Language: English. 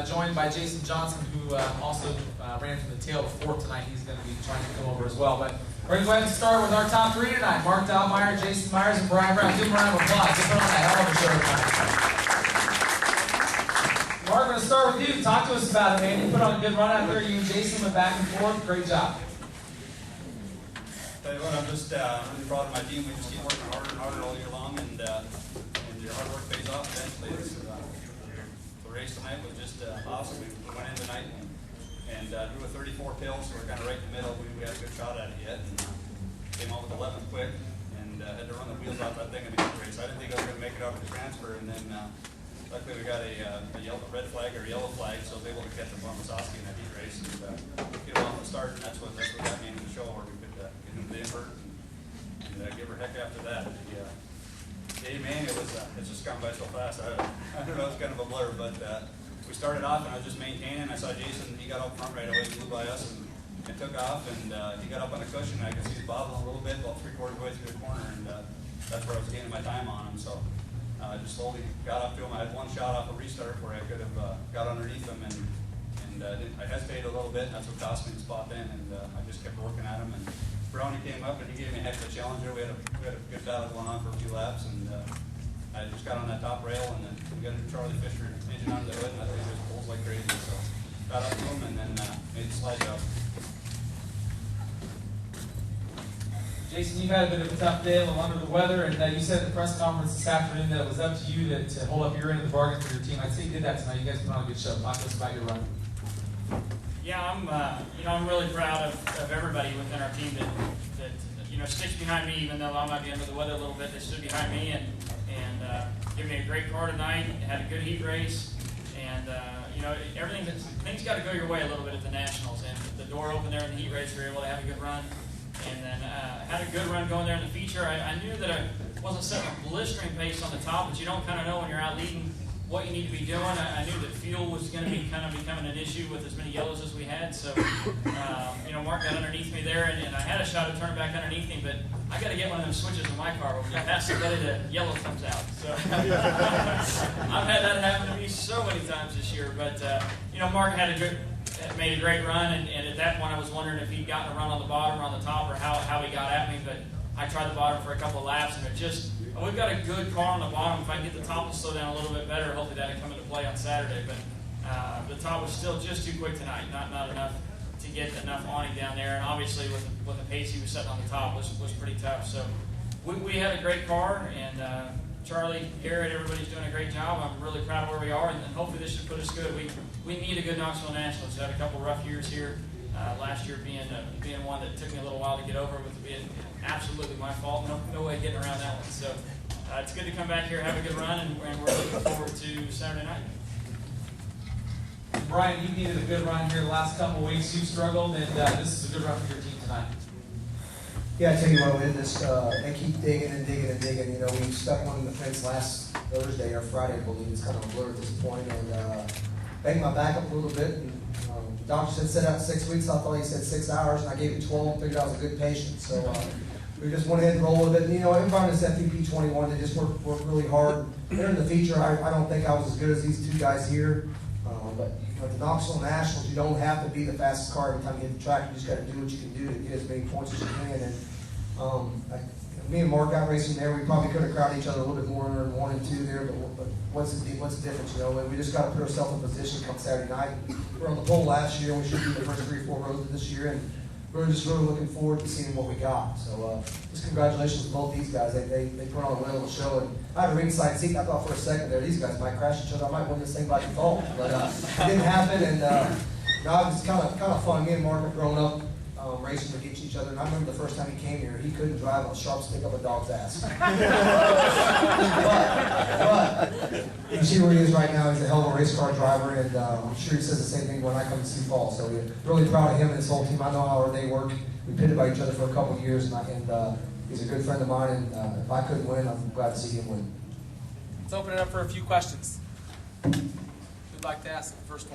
joined by Jason Johnson, who also ran from the tail to fourth tonight. He's going to be trying to come over as well. But we're going to go ahead and start with our top three tonight. Mark Dalmeyer, Jason Myers, and Brian Brown. Give them a round of applause. They put on a hell of a show tonight. Mark, we're going to start with you. Talk to us about it, man. You put on a good run out there. You and Jason went back and forth. Great job. Tell you what, I'm just really proud of my team. We just keep working harder and harder all year long, and your hard work pays off eventually. The race tonight was just awesome. We went in tonight and drew a 34 pill, so we're kind of right in the middle. We had a good shot at it yet, and came out with 11th quick, and had to run the wheels off that thing in the heat race. I didn't think I was going to make it out of the transfer, and then luckily we got a red flag or yellow flag, so I was able to catch a Bombasoski in that heat race and get him off the start, and that's what got me into the show, where we could get him the invert and give her heck after that. Hey man, it's just gone by so fast. I don't know, it's kind of a blur, but we started off and I was just maintaining. I saw Jason, he got up front right away, he flew by us and took off, and he got up on the cushion, and I could see he's bobbling a little bit, about 3/4 way through the corner, and that's where I was gaining my time on him. So I just slowly got up to him. I had one shot off a restart where I could have got underneath him, and I hesitated a little bit, and that's what cost me the spot then, and I just kept working at him. And Brownie came up and he gave me a heck of a challenger. We had a good battle going on for a few laps, and I just got on that top rail, and then we got a Charlie Fisher engine under the hood, and that thing just pulls like crazy. So got up to him and then made the slide job. Jason, you've had a bit of a tough day, a little under the weather, and you said at the press conference this afternoon that it was up to you to hold up your end of the bargain for your team. I'd say you did that tonight. You guys put on a good show. Talk to us about your run. Yeah, I'm really proud of everybody within our team that sticks behind me, even though I might be under the weather a little bit. They stood behind me and gave me a great car tonight. Had a good heat race, and things got to go your way a little bit at the Nationals. And the door opened there in the heat race. We were able to have a good run, and then had a good run going there in the feature. I knew that I wasn't setting a blistering pace on the top, but you don't kind of know when you're out leading what you need to be doing. I knew that fuel was going to be kind of becoming an issue with as many yellows as we had. So, Mark got underneath me there, and I had a shot to turn back underneath him, but I got to get one of those switches in my car. When I pass somebody, the yellow comes out. So I've had that happen to me so many times this year. But Mark made a great run, and at that point I was wondering if he'd gotten a run on the bottom or on the top, or how he got at me. But I tried the bottom for a couple of laps, and we've got a good car on the bottom. If I can get the top to slow down a little bit better, hopefully that'll come into play on Saturday. But the top was still just too quick tonight, not enough to get enough on him down there. And obviously with the pace he was setting on the top was pretty tough. So we had a great car, and Charlie, Garrett, everybody's doing a great job. I'm really proud of where we are, and hopefully this should put us good. We need a good Knoxville Nationals. We've had a couple rough years here. Last year being one that took me a little while to get over, with being absolutely my fault. No way getting around that one. So it's good to come back here, have a good run, and we're looking forward to Saturday night. Brian, you needed a good run here the last couple of weeks. You struggled, and this is a good run for your team tonight. Yeah, I tell you what, they keep digging and digging and digging. We stuck one in the fence last Thursday or Friday, I believe. It's kind of a blur at this point, and banged my back up a little bit. And, the doctor said set out 6 weeks. I thought he said 6 hours, and I gave him 12. Figured I was a good patient, so we just went ahead and rolled with it. And, everybody in this FVP 21, they just worked really hard. They're in the feature. I don't think I was as good as these two guys here, but at the Knoxville Nationals, you don't have to be the fastest car every time you hit the track. You just got to do what you can do to get as many points as you can. And me and Mark got racing there. We probably could have crowded each other a little bit more in 1 and 2 there, but what's the difference? We just got to put ourselves in position come Saturday night. We're on the pole last year. We should be the first 3-4 rows of this year, and we're just really looking forward to seeing what we got. So just congratulations to both these guys. They put on a whale of a show, and I had a ringside seat. And I thought for a second there these guys might crash each other. I might win this thing by default, but it didn't happen. And it's kind of fun. Me and Mark have grown up racing against each other, and I remember the first time he came here, he couldn't drive a sharp stick up a dog's ass. but you see where he is right now. He's a hell of a race car driver, and I'm sure he says the same thing when I come to Sioux Falls. So we're really proud of him and his whole team. I know how hard they work. We pitted by each other for a couple of years, and he's a good friend of mine, and if I couldn't win, I'm glad to see him win. Let's open it up for a few questions. Who'd like to ask the first one?